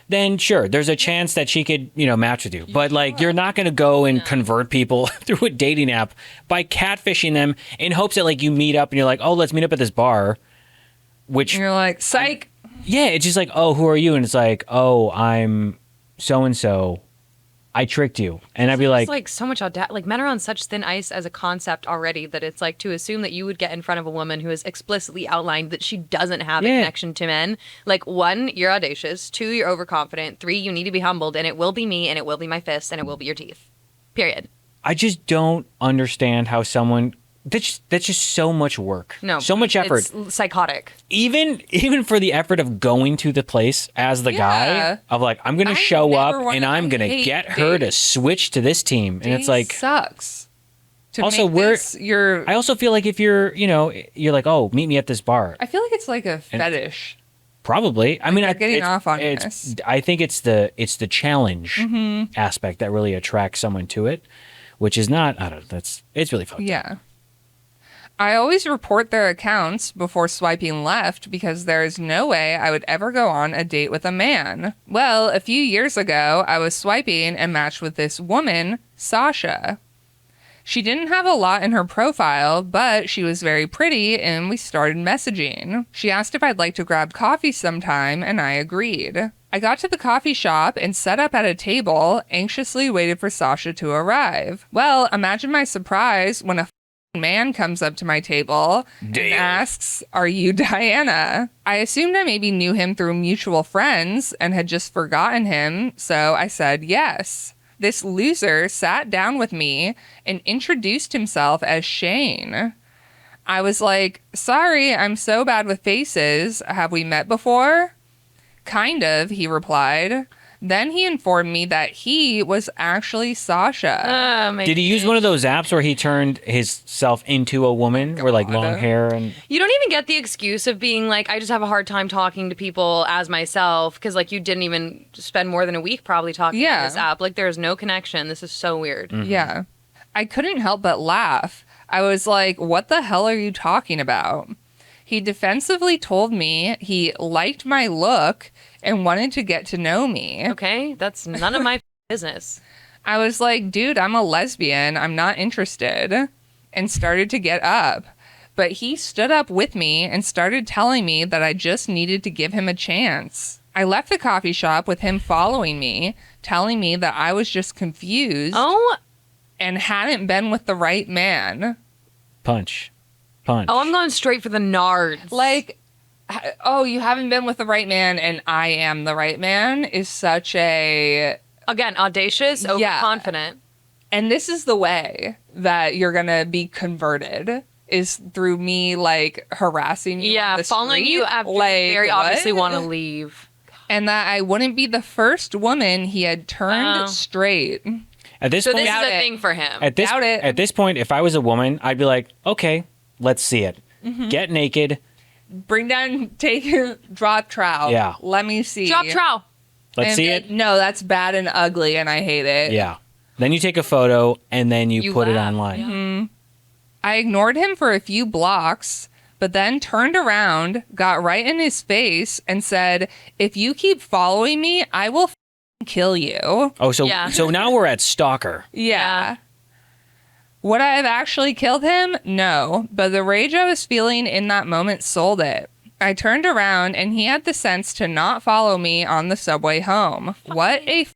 then sure, there's a chance that she could, match with you. But like, you're not going to go and convert people through a dating app by catfishing them in hopes that like you meet up and you're like, oh, let's meet up at this bar. Which And you're like, psych. yeah, it's just like, oh, who are you? And it's like, oh, I'm so and so. I tricked you. And I'd be It's like, like so much audacity. Like men are on such thin ice as a concept already that it's like to assume that you would get in front of a woman who has explicitly outlined that she doesn't have a connection to men. Like 1, you're audacious. 2, you're overconfident. 3, you need to be humbled, and it will be me, and it will be my fists, and it will be your teeth. Period. I just don't understand how someone that's just so much work. No, so much effort. It's psychotic. Even for the effort of going to the place as the Yeah. guy of like, I'm gonna I show up never wanted and I'm to gonna hate get her to dating. switch to this team. And it's like, sucks. To Also, make we're- this your I also feel like if you're like, oh, meet me at this bar. I feel like it's like a fetish. Probably. I mean, they're getting off on it's, this. I think it's the challenge Mm-hmm. aspect that really attracts someone to it, which is not. I don't know. It's really fucked up. Yeah. I always report their accounts before swiping left because there is no way I would ever go on a date with a man. Well, a few years ago, I was swiping and matched with this woman, Sasha. She didn't have a lot in her profile, but she was very pretty and we started messaging. She asked if I'd like to grab coffee sometime and I agreed. I got to the coffee shop and set up at a table, anxiously waited for Sasha to arrive. Well, imagine my surprise when a man comes up to my table and asks, "Are you Diana?" I assumed I maybe knew him through mutual friends and had just forgotten him, so I said yes. This loser sat down with me and introduced himself as Shane. I was like, "Sorry, I'm so bad with faces. Have we met before?" "Kind of," he replied. Then he informed me that he was actually Sasha. Did he use one of those apps where he turned his self into a woman, where like long hair and? You don't even get the excuse of being like, I just have a hard time talking to people as myself because like you didn't even spend more than a week probably talking on this app. Like there's no connection. This is so weird. Mm-hmm. Yeah. I couldn't help but laugh. I was like, what the hell are you talking about? He defensively told me he liked my look and wanted to get to know me. Okay, that's none of my business. I was like, dude, I'm a lesbian. I'm not interested. And started to get up. But he stood up with me and started telling me that I just needed to give him a chance. I left the coffee shop with him following me, telling me that I was just confused and hadn't been with the right man. Punch. Oh, I'm going straight for the nards. Like, oh, you haven't been with the right man and I am the right man is such a... Again, audacious, overconfident. And this is the way that you're going to be converted is through me, like, harassing you on the following street. you after like, you very obviously what? want to leave. And that I wouldn't be the first woman he had turned straight. At this So point, this is a thing for him. at this point, if I was a woman, I'd be like, okay, let's see it. Mm-hmm. Get naked. Bring down, drop trowel. Yeah. Let me see. Drop trowel. Let's see it. No, that's bad and ugly and I hate it. Yeah. Then you take a photo and then you put it laugh, online. yeah. I ignored him for a few blocks, but then turned around, got right in his face, and said, "If you keep following me, I will kill you." Oh, so Yeah. so now we're at stalker. Yeah. Would I have actually killed him? No, but the rage I was feeling in that moment sold it. I turned around and he had the sense to not follow me on the subway home. What a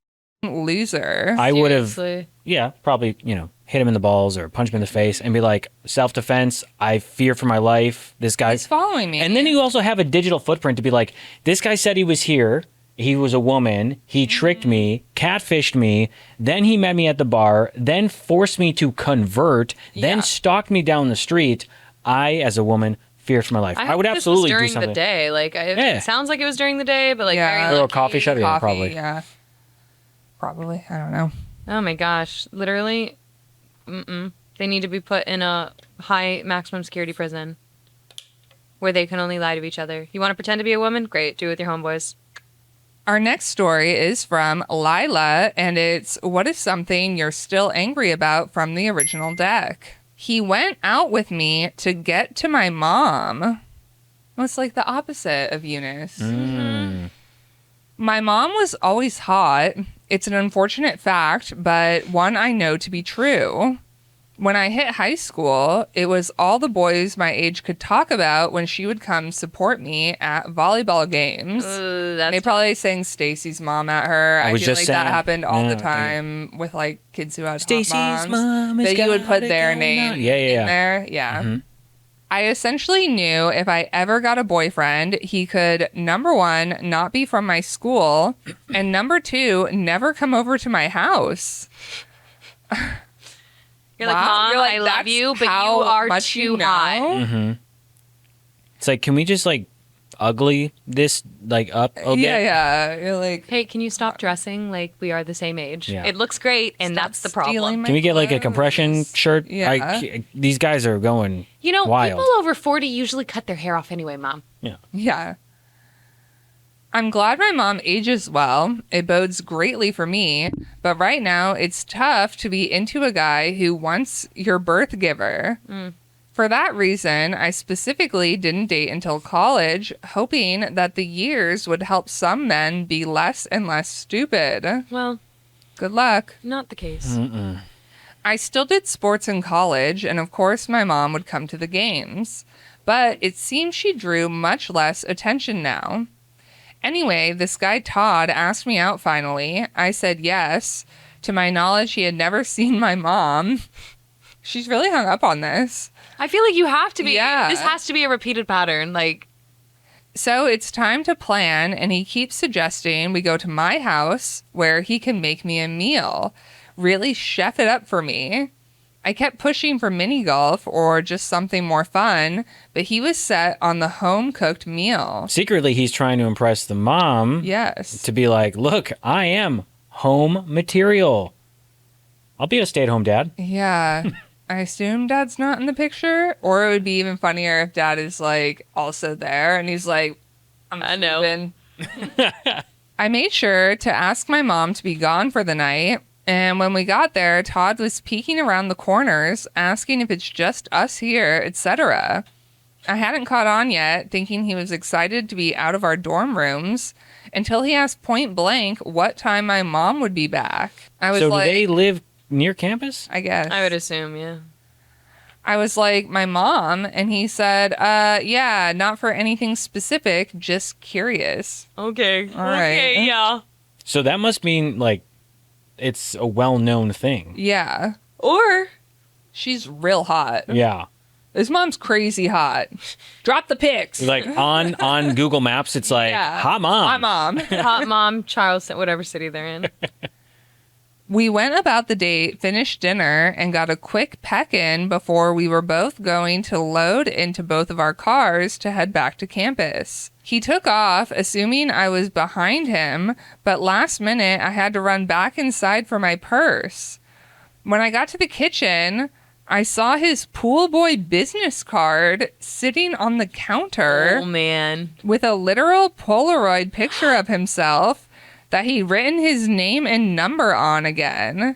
loser. I would have, Seriously. yeah, probably, hit him in the balls or punch him in the face and be like, self-defense, I fear for my life. This guy's He's following me. And then you also have a digital footprint to be like, this guy said he was here. He was a woman. He tricked me, catfished me. Then he met me at the bar, then forced me to convert, then stalked me down the street. I, as a woman, fear for my life. I would hope absolutely this was do during something. the day. Like, it sounds like it was during the day, but like, very Or a low-key. coffee shop, yeah, probably. Yeah. Probably. I don't know. Oh my gosh. Literally, they need to be put in a high maximum security prison where they can only lie to each other. You want to pretend to be a woman? Great. Do it with your homeboys. Our next story is from Lila, and it's what is something you're still angry about from the original deck? He went out with me to get to my mom. Well, it's like the opposite of Eunice. My mom was always hot. It's an unfortunate fact, but one I know to be true. When I hit high school, it was all the boys my age could talk about when she would come support me at volleyball games. They probably sang Stacy's mom at her. I was feel just like saying. that happened all the Yeah, time with like kids who had Stacy's hot moms. mom has that you would put got it their going name on. Yeah. in there. Yeah. I essentially knew if I ever got a boyfriend, he could, number one, not be from my school, and number two, never come over to my house. You're like, Wow. Mom, You're like, I love that's you, but you how are much too you know? hot. It's like, can we just like ugly this like up a bit? Yeah. You're like, Hey, can you stop dressing like we are the same age? Yeah. It looks great, and Stop that's the stealing problem. my Can we get like a clothes. compression shirt? Yeah. These guys are going You know, wild. people over 40 usually cut their hair off anyway, Mom. Yeah. I'm glad my mom ages well. It bodes greatly for me. But right now, it's tough to be into a guy who wants your birth giver. For that reason, I specifically didn't date until college, hoping that the years would help some men be less and less stupid. Well, Good luck. not the case. I still did sports in college, and of course my mom would come to the games. But it seems she drew much less attention now. Anyway, this guy Todd asked me out finally. I said yes. To my knowledge, he had never seen my mom. She's really hung up on this. I feel like you have to be. Yeah. This has to be a repeated pattern. Like, So it's time to plan, and he keeps suggesting we go to my house where he can make me a meal. Really chef it up for me. I kept pushing for mini golf or just something more fun, but he was set on the home-cooked meal. Secretly, he's trying to impress the mom Yes. to be like, look, I am home material. I'll be a stay-at-home dad. Yeah. I assume dad's not in the picture, or it would be even funnier if dad is like also there and he's like, I know. sleeping." I made sure to ask my mom to be gone for the night. And when we got there, Todd was peeking around the corners, asking if it's just us here, etc. I hadn't caught on yet, thinking he was excited to be out of our dorm rooms, until he asked point blank what time my mom would be back. I was So like, do they live near campus? I guess. I would assume, yeah. I was like, my mom, and he said, yeah, not for anything specific, just curious. Okay. All right. Okay, yeah. So that must mean like it's a well-known thing. Yeah. Or She's real hot. Yeah. His mom's crazy hot. Drop the pics. Like on Google Maps, it's like, Yeah. hi, mom. My mom. hot mom, Charleston, whatever city they're in. We went about the date, finished dinner, and got a quick peck in before we were both going to load into both of our cars to head back to campus. He took off, assuming I was behind him, but last minute I had to run back inside for my purse. When I got to the kitchen, I saw his pool boy business card sitting on the counter Oh, man. with a literal Polaroid picture of himself that he'd written his name and number on again.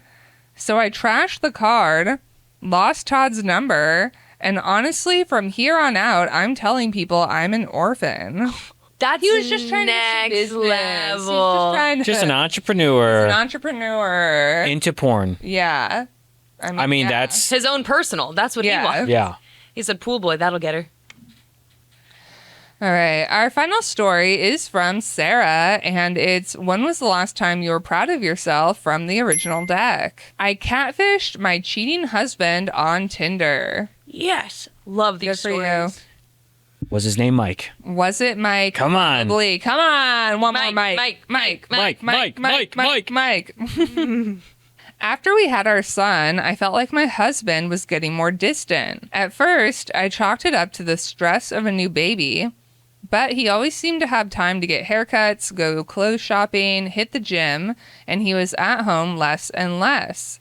So I trashed the card, lost Todd's number, and honestly, from here on out, I'm telling people I'm an orphan. That's He was just trying to next get some business. He was level. just trying to, Just an entrepreneur an entrepreneur. into porn. Yeah. I mean, yeah. that's His own personal. That's what he wants. yeah. He said, pool boy, that'll get her. All right. Our final story is from Sarah, and it's when was the last time you were proud of yourself from the original deck? I catfished my cheating husband on Tinder. Yes. Love these Good for stories. you. Was his name Mike? Was it Mike? Come on. Probably. Come on. One more Mike, Mike. Mike. After we had our son, I felt like my husband was getting more distant. At first, I chalked it up to the stress of a new baby, but he always seemed to have time to get haircuts, go clothes shopping, hit the gym, and he was at home less and less.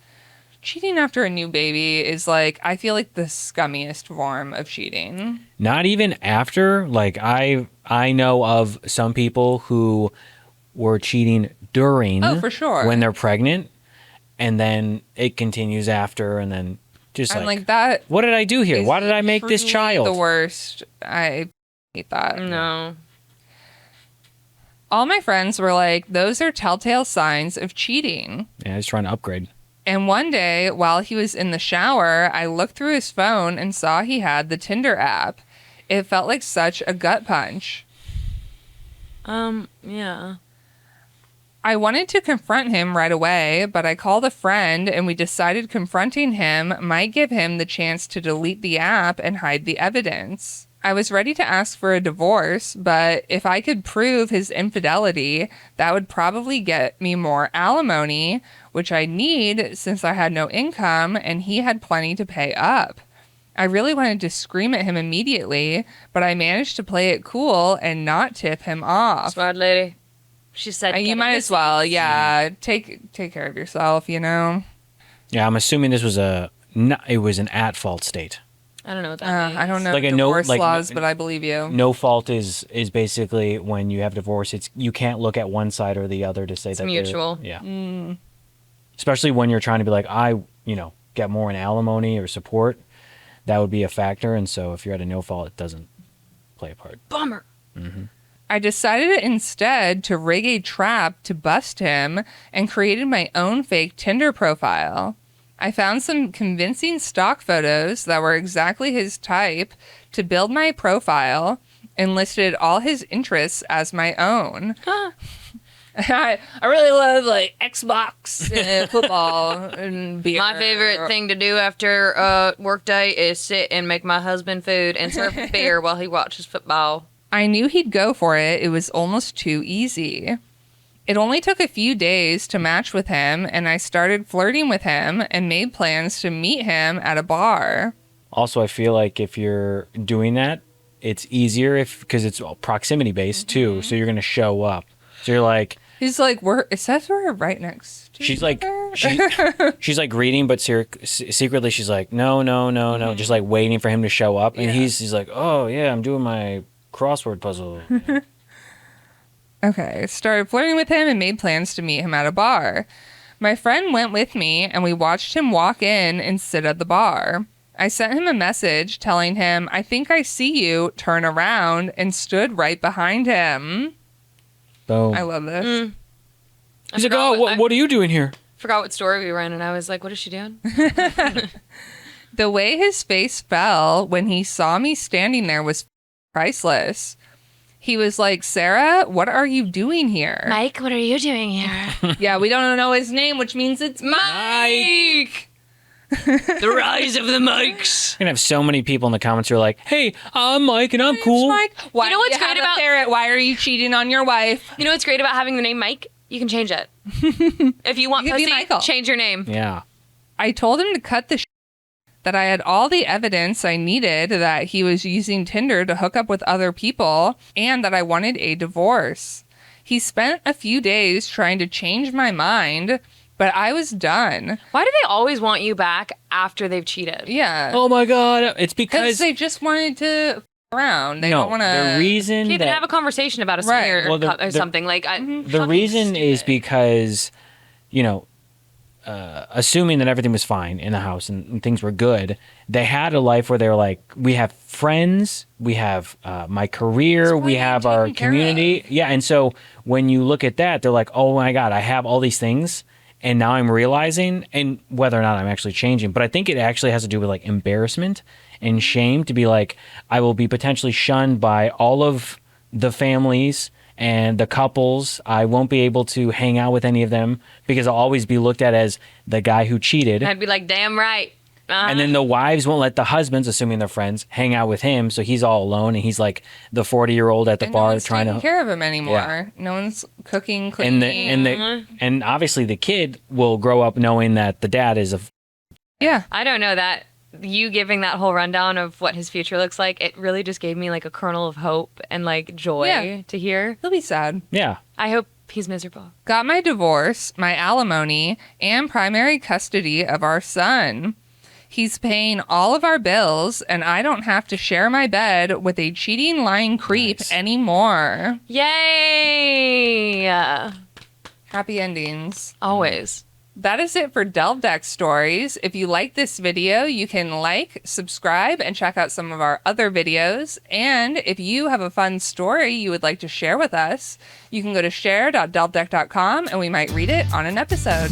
Cheating after a new baby is I feel like the scummiest form of cheating. Not even after. Like I know of some people who were cheating during. Oh, for sure. When they're pregnant, and then it continues after, and then just And that. what did I do here? is Why did I make this truly child? The worst. I hate that. No. All my friends were like, those are telltale signs of cheating. Yeah, he's trying to upgrade. And one day, while he was in the shower, I looked through his phone and saw he had the Tinder app. It felt like such a gut punch. Yeah. I wanted to confront him right away, but I called a friend and we decided confronting him might give him the chance to delete the app and hide the evidence. I was ready to ask for a divorce, but if I could prove his infidelity, that would probably get me more alimony, which I need since I had no income and he had plenty to pay up. I really wanted to scream at him immediately, but I managed to play it cool and not tip him off. Smart lady. She said, You might as well, take care of yourself, Yeah, I'm assuming this was it was an at fault state. I don't know what that means. I don't know Like a divorce no- laws, but I believe you. No fault is basically when you have divorce. It's you can't look at one side or the other to say that mutual. Yeah. Especially when you're trying to be like, I get more in alimony or support. That would be a factor, and so if you're at a no fault, it doesn't play a part. Bummer. I decided instead to rig a trap to bust him and created my own fake Tinder profile. I found some convincing stock photos that were exactly his type to build my profile and listed all his interests as my own. I really love Xbox and football and beer. My favorite thing to do after a work day is sit and make my husband food and serve beer while he watches football. I knew he'd go for it. It was almost too easy. It only took a few days to match with him, and I started flirting with him and made plans to meet him at a bar. Also, I feel like if you're doing that, it's easier because it's proximity based too. So you're gonna show up. So you're like, He's like, it says we're right next to she's each like, other. she's like reading, but secretly she's like, no, just like waiting for him to show up, and Yeah. he's like, oh yeah, I'm doing my crossword puzzle. Okay, started flirting with him and made plans to meet him at a bar. My friend went with me, and we watched him walk in and sit at the bar. I sent him a message telling him, I think I see you, turn around, and stood right behind him. Boom. I love this. He's like, oh, what are you doing here? Forgot what story we were in, and I was like, what is she doing? The way his face fell when he saw me standing there was priceless. He was like, Sarah, what are you doing here? Mike, what are you doing here? Yeah, we don't know his name, which means it's Mike. The rise of the Mikes. You're gonna have so many people in the comments who are like, hey, I'm Mike and I'm cool. Mike. Why You know what's do you great have a about- Ferret? Why are you cheating on your wife? You know what's great about having the name Mike? You can change it. If you want You could be pussy, Michael. change your name. Yeah. I told him to cut the that I had all the evidence I needed that he was using Tinder to hook up with other people and that I wanted a divorce. He spent a few days trying to change my mind, but I was done. Why do they always want you back after they've cheated? Yeah. Oh my God. It's Because because they just wanted to f- around. They no, don't want the to. reason Can't even that have a conversation about a Right. smear Well, or something. Like, the fucking reason is stupid. because, assuming that everything was fine in the house and things were good, they had a life where they were like, we have friends, we have my career, That's why we you're have our taken care community. Yeah, and so when you look at that, they're like, oh my God, I have all these things, And now I'm realizing, and whether or not I'm actually changing, but I think it actually has to do with like embarrassment and shame to be like, I will be potentially shunned by all of the families and the couples. I won't be able to hang out with any of them because I'll always be looked at as the guy who cheated. I'd be like, damn right. And then the wives won't let the husbands, assuming they're friends, hang out with him. So he's all alone, and he's like the 40-year-old at the And bar no one's trying taking to care of him anymore. Yeah. No one's cooking, cleaning. and obviously the kid will grow up knowing that the dad is a yeah. I don't know that you giving that whole rundown of what his future looks like, it really just gave me like a kernel of hope and like joy to hear. He'll be sad. yeah. I hope he's miserable. Got my divorce, my alimony, and primary custody of our son. He's paying all of our bills, and I don't have to share my bed with a cheating, lying creep Nice. Yay! anymore. Happy endings. Always. That is it for Delve Deck Stories. If you like this video, you can like, subscribe, and check out some of our other videos. And if you have a fun story you would like to share with us, you can go to share.delvedeck.com and we might read it on an episode.